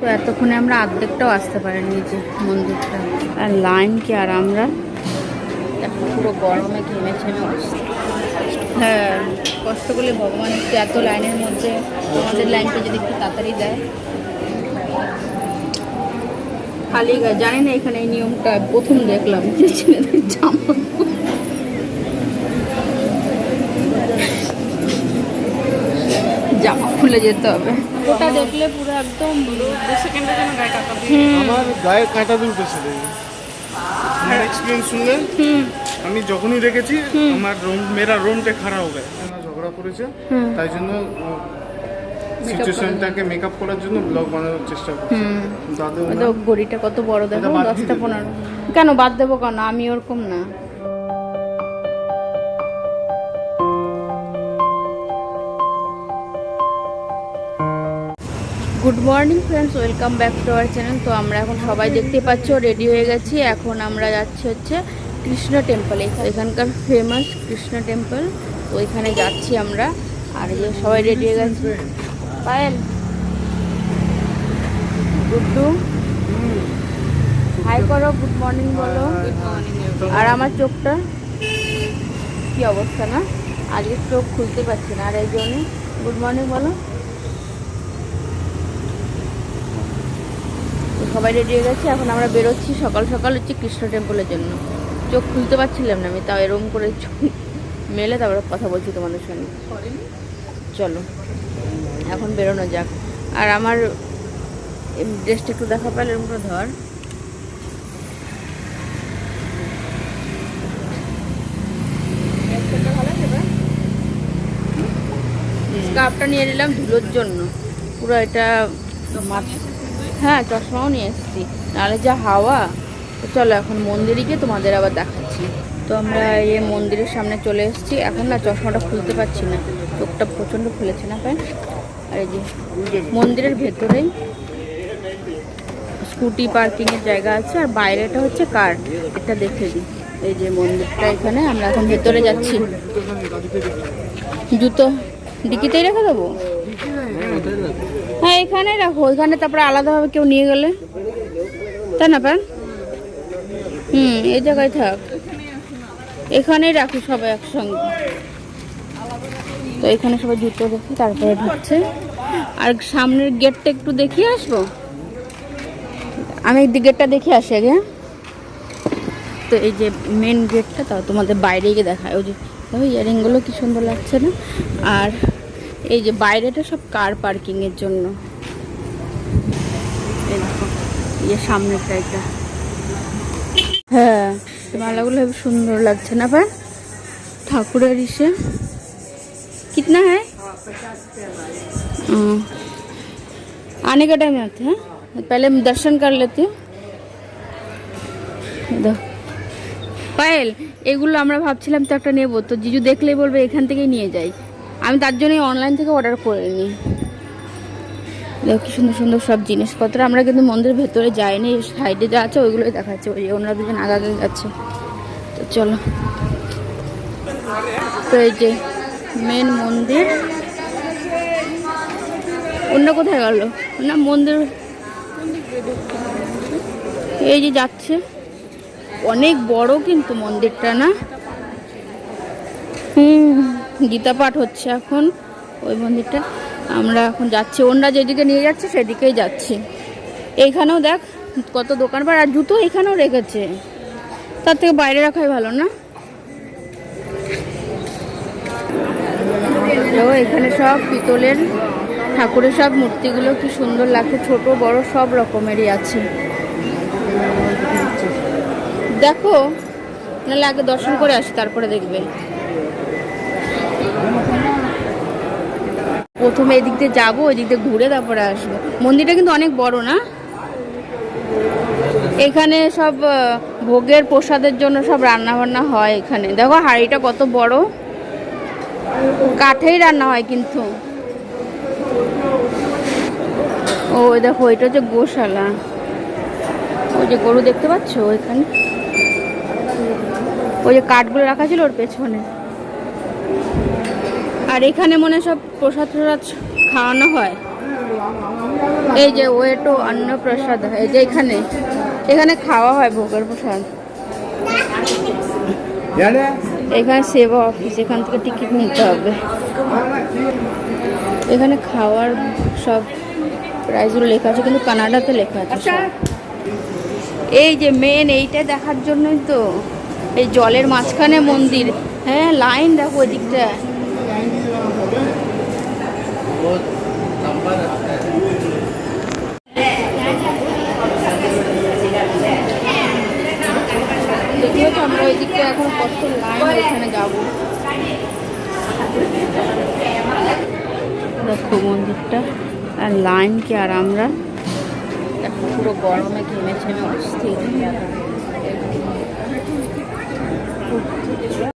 তো এতক্ষণে আমরা অর্ধেকটাও আসতে পারিনি যে মন্দিরটা, আর লাইন কি, আর আমরা পুরো গরমে ঘেমে ছেমে আসছি। হ্যাঁ, কষ্ট করলে ভগবান একটু এত লাইনের মধ্যে আমাদের লাইনটা যদি একটু তাড়াতাড়ি দেয়। খালি গায়ে জানি না, এখানে এই নিয়মটা প্রথম দেখলাম যে ছেলেদের জামা খুলে যেতে হবে। ওটা দেখলে পুরো একদম 2 সেকেন্ডের জন্য গায়ে কাটা দিই। আমার গায়ে কাঁটা দিয়ে উঠেছে। আমার এক্সপিরিয়েন্স শুনলে আমি যখনই দেখেছি আমার মেরা রোমটা খারাপ হয়ে গেছে। ঝগড়া করেছে, তাই জন্য সিচুয়েশনটাকে মেকআপ করার জন্য ব্লগ বানানোর চেষ্টা করছে। দাদু গড়িটা কত বড় দেখো, 10টা 15। কেন বাদ দেবো, কেন আমি ওরকম না। Good morning friends, welcome back to our channel. তো আমরা এখন সবাই দেখতে পাচ্ছ রেডি হয়ে গেছি। এখন আমরা যাচ্ছি হচ্ছে কৃষ্ণ টেম্পলে, এখানকার ফেমাস কৃষ্ণ টেম্পল। তো ওইখানে যাচ্ছি আমরা। আর এই যে সবাই রেডি হয়ে গেছি। পায়েল, গুড্ডু হাই করো, গুড মর্নিং বলো। আর আমার চোখটা কি অবস্থা না, আজকে চোখ খুলতে পারছি না, আর এই জন্য গুড মর্নিং বলো। সবাই রেডি হয়ে গেছে, এখন আমরা বেরোচ্ছি সকাল সকাল হচ্ছে কৃষ্ণ টেম্পলের জন্য। চোখ খুলতে পারছিলাম না আমি, তাও এরকম করে চোখ মেলে তারপরে কথা বলছি তোমাদের সঙ্গে। চলো এখন বেরোনো যাক। আর আমার ড্রেসটা একটু দেখা পেলে এরকম করে ধর। স্কার্ফটা নিয়ে নিলাম ধুলোর জন্য পুরো, এটা হ্যাঁ চশমাও নিয়ে এসেছি, নাহলে যা হাওয়া। তো চলো এখন মন্দিরে গিয়ে তোমাদের আবার দেখাচ্ছি। তো আমরা এই মন্দিরের সামনে চলে এসেছি। এখন না চশমাটা খুলতে পারছি না, চোখটা প্রচণ্ড খুলেছে না প্যান। আর এই যে মন্দিরের ভেতরেই স্কুটি পার্কিংয়ের জায়গা আছে, আর বাইরেটা হচ্ছে কার, এটা দেখে দিই। এই যে মন্দিরটা এখানে, আমরা এখন ভেতরে যাচ্ছি। জুতো ডিকিতেই রেখে দেবো? হ্যাঁ এখানে রাখো, ওইখানে তারপরে আলাদাভাবে কেউ নিয়ে গেলে, তাই না প্যান? এই জায়গায় থাক, এখানেই রাখি সবাই একসঙ্গে। তো এখানে সবাই জুতো দেখি তারপরে ঢুকছে। আর সামনের গেটটা একটু দেখিয়ে আসবো, আমি গেটটা দেখে আসি আগে। তো এই যে মেন গেটটা, তাও তোমাদের বাইরে গিয়ে দেখায়। ওই যে দেখো ইয়ারিংগুলো কি সুন্দর লাগছে না। আর এই যে বাইরেটা সব কার পার্কিংয়ের জন্য। এই দেখো এই সামনেরটা, এটা হ্যাঁ মালাগুলো খুব সুন্দর লাগছে না ভাই, ঠাকুরের ইসে। कितना है? आने का टाइम आते हैं, पहले दर्शन कर लेते हैं। পায়েল, এগুলো আমরা ভাবছিলাম তো একটা নেবো, তো জিজু দেখলেই বলবে এখান থেকেই নিয়ে যাই। আমি তার জন্যই অনলাইন থেকে অর্ডার করে নিই। দেখো কি সুন্দর সুন্দর সব জিনিসপত্র। আমরা কিন্তু মন্দিরের ভেতরে যাইনি, সাইডে যা আছে ওইগুলোই দেখাচ্ছে। ওই ওনারা দুজন আগে আগে যাচ্ছে। তো চলো, তো এই যে মেন মন্দির। অন্য কোথায় গেল না মন্দির? এই যে যাচ্ছে, অনেক বড় কিন্তু মন্দিরটা না। গীতা পাঠ হচ্ছে এখন ওই মন্দিরটা। আমরা এখন যাচ্ছি, ওনরা যেদিকে নিয়ে যাচ্ছে সেদিকেই যাচ্ছি। এইখানেও দেখ কত দোকানপাট, আর জুতো এখানেও রেখেছে, তার থেকে বাইরে রাখাই ভালো না? এখানে সব পিতলের ঠাকুরের সব মূর্তিগুলো কি সুন্দর লাগছে, ছোট বড় সব রকমেরই আছে। দেখো নাহলে আগে দর্শন করে আসি তারপরে দেখবে। প্রথমে এদিক দিয়ে যাবো, ওই দিক দিয়ে ঘুরে তারপরে আসবো। মন্দিরটা কিন্তু অনেক বড় না? এখানে সব ভোগের প্রসাদের জন্য সব রান্না বান্না হয় এখানে। দেখো হাঁড়িটা কত বড়, কাঠেই রান্না হয় কিন্তু। ও দেখো এটা হচ্ছে গোশালা, ওই যে গরু দেখতে পাচ্ছ ওইখানে, ওই যে কাঠগুলো রাখা ছিল ওর পেছনে। আর এখানে মনে সব প্রসাদ টসাদ খাওয়ানো হয়। এই যে ওয়েটো অন্নপ্রসাদ, এই যে এখানে এখানে খাওয়া হয় ভোগের প্রসাদ। এখানে সেবা অফিস, এখান থেকে টিকিট নিতে হবে। এখানে খাওয়ার সব প্রাইসগুলো লেখা আছে, কিন্তু কানাডাতে লেখা আছে সব। এই যে মেন এইটা দেখার জন্যই তো, এই জলের মাঝখানে মন্দির। হ্যাঁ লাইন দেখো ওই দিকটা। দেখিও তো আমরা ওই দিকটা এখন কত লাইন, ওইখানে যাবো। দেখো মন্দিরটা আর লাইন কি, আর আমরা এখন পুরো গরমে ঘেমে ছেমে অস্থির।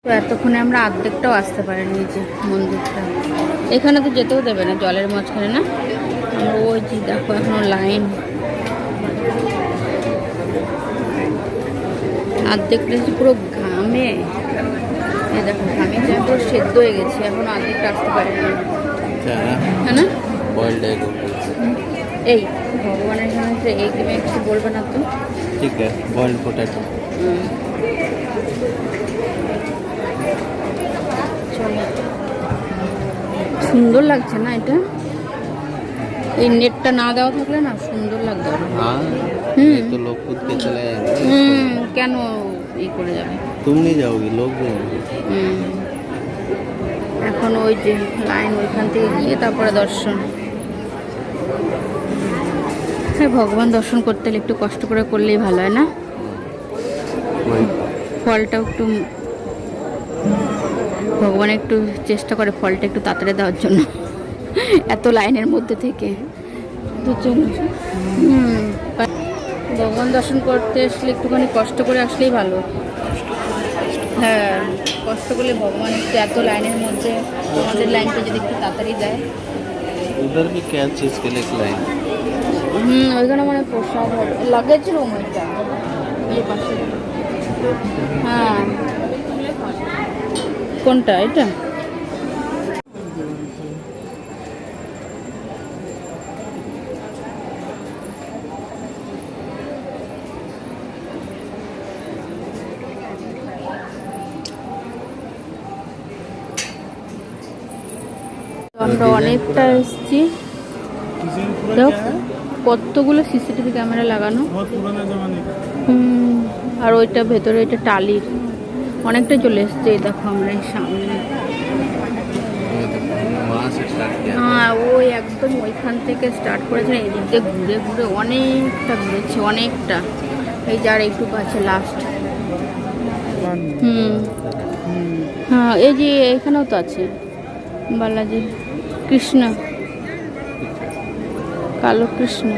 তো এতক্ষণে আমরা অর্ধেকটাও আসতে পারিনি যে মন্দিরটা। এখানে তো যেতেও দেবে না, জলের মাঝখানে না। আমরা ওই যে দেখো এখনো লাইন, অর্ধেকটা পুরো ঘামে। এই দেখো ঘামে ঘামে পুরো সেদ্ধ হয়ে গেছে, এখন অর্ধেকটা আসতে পারিনি। হ্যাঁ না এই ভগবানের সামনে এই তুমি কিছু বলবে না তো? ঠিক আছে, বয়েলড পোটাটো। সুন্দর লাগছে না এটা? এই নেটটা না দেওয়া থাকলে না সুন্দর লাগতো। तो लोग खुद के चले जाएंगे। কেন ই করে যাবে? तुम नहीं जाओगी, लोग जाएंगे। এখন ওই যে লাইন, ওইখান থেকে গিয়ে তারপরে দর্শন। হ্যাঁ ভগবান দর্শন করতে হলে একটু কষ্ট করে করলেই ভালো হয় না? ফলটাও একটু ভগবান একটু চেষ্টা করে ফলটা একটু তাড়াতাড়ি দেওয়ার জন্য, এত লাইনের মধ্যে থেকে দুজন। ভগবান দর্শন করতে আসলে একটুখানি কষ্ট করে আসলেই ভালো। হ্যাঁ কষ্ট করলে ভগবান একটু এত লাইনের মধ্যে আমাদের লাইনটা যদি একটু তাড়াতাড়ি দেয়। उधर भी क्या चीज के लिए लाइन? ওইখানে মানে প্রসাদ হবে, লাগেজ রুম ওইটা এই পাশে। হ্যাঁ কোনটা এটা? আমরা অনেকটা এসছি, কতগুলো সিসিটিভি ক্যামেরা লাগানো। আর ওইটা ভেতরে এটা টালির, অনেকটা চলে এসছে। এই দেখো আমরা এই সামনে, হ্যাঁ ওই একদম ওইখান থেকে স্টার্ট করেছে, এদিক দিয়ে ঘুরে ঘুরে অনেকটা ঘুরেছে, অনেকটা। এই যার এইটুকু আছে লাস্ট। হ্যাঁ এই যে এখানেও তো আছে বালাজি কৃষ্ণ, কালো কৃষ্ণ।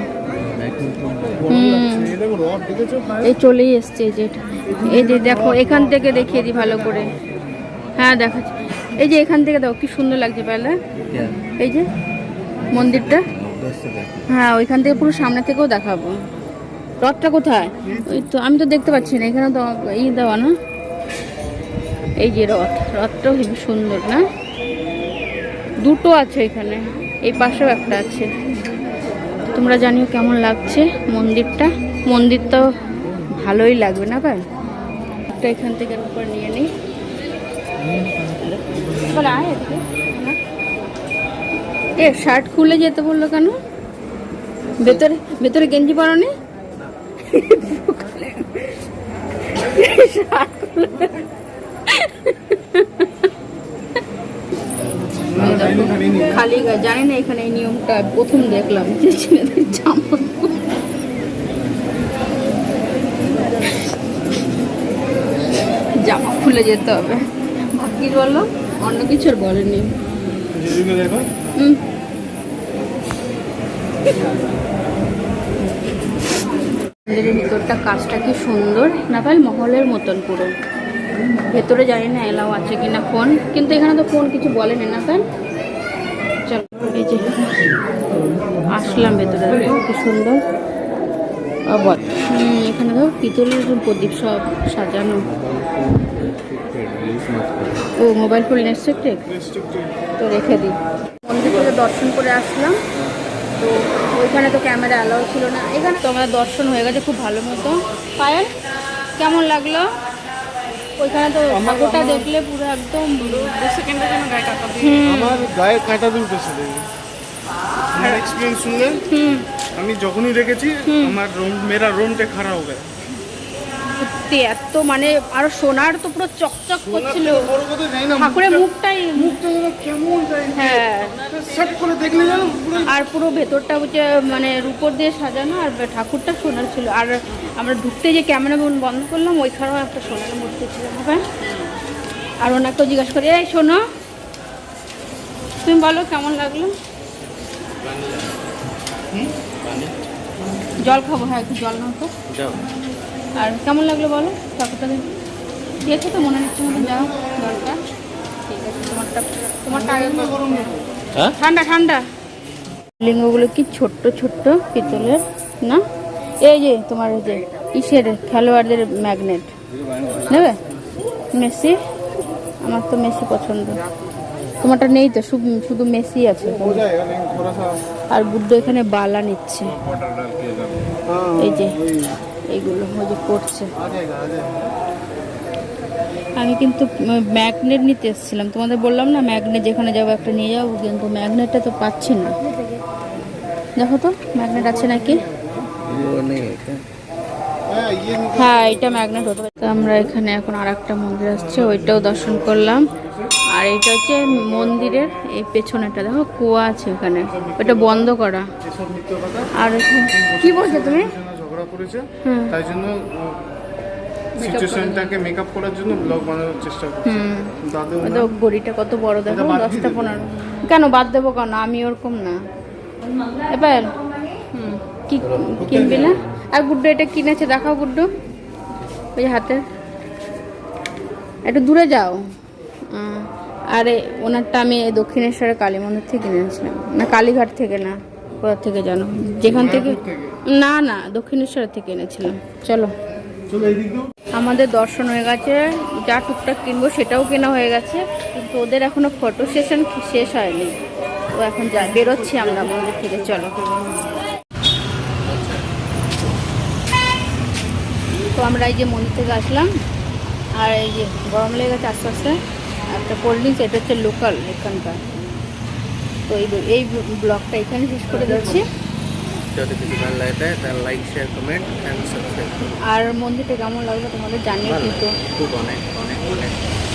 এই চলেই এসছে এই যে, এই যে দেখো এখান থেকে দেখিয়ে দিই ভালো করে। হ্যাঁ দেখাচ্ছি, এই যে এখান থেকে দেখো কি সুন্দর লাগছে পেলা, এই যে মন্দিরটা। হ্যাঁ ওইখান থেকে পুরো সামনে থেকেও দেখাবো। রথটা কোথায়? ওই তো আমি তো দেখতে পাচ্ছি না, এখানে তো ই দেওয়া না। এই যে রথ, রথটাও খুব সুন্দর না? দুটো আছে এখানে, এই পাশেও একটা আছে। তোমরা জানিও কেমন লাগছে মন্দিরটা। মন্দিরটা ভালোই লাগবে না ভাই? একটা এখান থেকে উপর নিয়ে নিই। এ শার্ট খুলে যেতে বললো কেন? ভেতরে ভেতরে গেঞ্জি পরনি? খালি গায়ে জানি না, এখানে এই নিয়মটা প্রথম দেখলাম যে ছেলেদের জামা খুলে যেতে হবে। কি বললো? অন্য কিছুর বলেনি। মন্দিরের ভিতরটা কাজটা কি সুন্দর না ভাই, মহলের মতন পুরো। ভেতরে জানি না এলাও আছে কিনা ফোন, কিন্তু এখানে তো ফোন কিছু বলেনি না ভাই। চল এই যে আসলাম ভেতরে, কি সুন্দর। এখানে তো পিতলের প্রদীপ সব সাজানো। ও মোবাইল ফোন রেস্ট্রিক্টেড তো রেখে দিই। মন্দির থেকে দর্শন করে আসলাম, তো ওইখানে তো ক্যামেরা অ্যালাউ ছিল না। এখানে তো আমাদের দর্শন হয়ে গেছে খুব ভালো মতো। পায়েল কেমন লাগলো? ওইখানে তো ঠাকুরটা দেখলে পুরো একদম 2 সেকেন্ডের জন্য গায়ে কাঁটা দিয়ে আমার গায়ে কাঁটা দিয়ে উঠেছে দেখি। আমার এক্সপিরিয়েন্স শুনলে আমি যখনই দেখেছি আমার মেরা রোমটে খাড়া হয়ে গেছে। সত্যি এত মানে আর সোনার তো পুরো চকচক করছিল। বড় কথা জানি না, ঠাকুরের মুখটা যেন কেমন যায়, হ্যাঁ, সেট করে দেখলে যেন পুরো আর পুরো ভেতরটা হচ্ছে মানে রূপোর দিয়ে সাজানো, আর ঠাকুরটা সোনার ছিল। আর আমরা ঢুকতে যে ক্যামেরা বন্ধ করলাম ওইখানেও একটা সোনার মূর্তি ছিল। হ্যাঁ, আর ওনাকেও জিজ্ঞাসা করি, এই শোনো তুমি বলো কেমন লাগলো? জল খাবো, হ্যাঁ একটু জল নাও তো। যাও। আর কেমন লাগলো বলো ঠাকুরটা দেখে? দেখে তো মনে হচ্ছে মতো যাও জলটা। ঠিক আছে, তোমারটা আগে হ্যাঁ ঠান্ডা ঠান্ডা। লিঙ্গগুলো কি ছোট্ট ছোট্ট পিতলের না? এই যে তোমার এই যে ইসের খেলোয়াড়দের ম্যাগনেট নেবে? মেসি, আমার তো মেসি পছন্দ। তোমারটা নেই তো, শুধু মেসি আছে। আর গুড্ডু এখানে বালা নিচ্ছে, এই যে এইগুলো ওই যে পড়ছে। আমি কিন্তু ম্যাগনেট নিতে এসেছিলাম, তোমাদের বললাম না ম্যাগনেট যেখানে যাবো একটা নিয়ে যাবো, কিন্তু ম্যাগনেটটা তো পাচ্ছি না। দেখো তো ম্যাগনেট আছে নাকি? হ্যাঁ এটা ম্যাগনেট হতে পারে। তো আমরা এখানে এখন আর একটা মন্দির আসছে, ওইটাও দর্শন করলাম। আর এটা হচ্ছে মন্দিরের এই পেছনেটা, দেখো কুয়া আছে ওখানে, ওটা বন্ধ করা। আর কি বলছো তুমি? ঝগড়া করেছে, তাই জন্য সিচুয়েশনটাকে মেকআপ করার জন্য ব্লগ বানানোর চেষ্টা করছে। দাদু গড়িটা কত বড় দেখো, 10টা 15। কেন বাদ দেবো কেন? আমি ওরকম না। এবার কি কিনবি না? আর গুড্ডু এটা কিনেছে, দেখাও গুড্ডু ওই হাতে। একটু দূরে যাও। আরে ওনারটা আমি দক্ষিণেশ্বরের কালী মন্দির থেকে কিনেছিলাম, না কালীঘাট থেকে না, কোথা থেকে জানো, যেখান থেকে, না না দক্ষিণেশ্বরের থেকে এনেছিলাম। চলো আমাদের দর্শন হয়ে গেছে, যা টুকটাক কিনবো সেটাও কেনা হয়ে গেছে, কিন্তু ওদের এখনো ফটো সেশন শেষ হয়নি। তো এখন যা বেরোচ্ছি আমরা মন্দির থেকে। চলো, তো আমরা এই যে মন্দির থেকে আসলাম, আর এই যে গরম লেগে গেছে আস্তে আস্তে। একটা কোল্ড ড্রিঙ্কস, এটা হচ্ছে লোকাল এখানকার। তো এই ব্লগটা এখানে শেষ করে দিচ্ছি। আর মন্দিরটা কেমন লাগবে তোমাদের জানিও কিন্তু।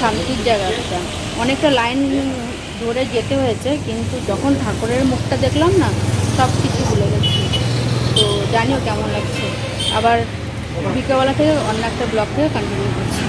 শান্তির জায়গা একটা, অনেকটা লাইন ধরে যেতে হয়েছে, কিন্তু যখন ঠাকুরের মুখটা দেখলাম না সব কিছু ভুলে গেছি। তো জানিও কেমন লাগছে। আবার বিকেলবেলা থেকে অন্য একটা ব্লগ থেকে কন্টিনিউ করছি।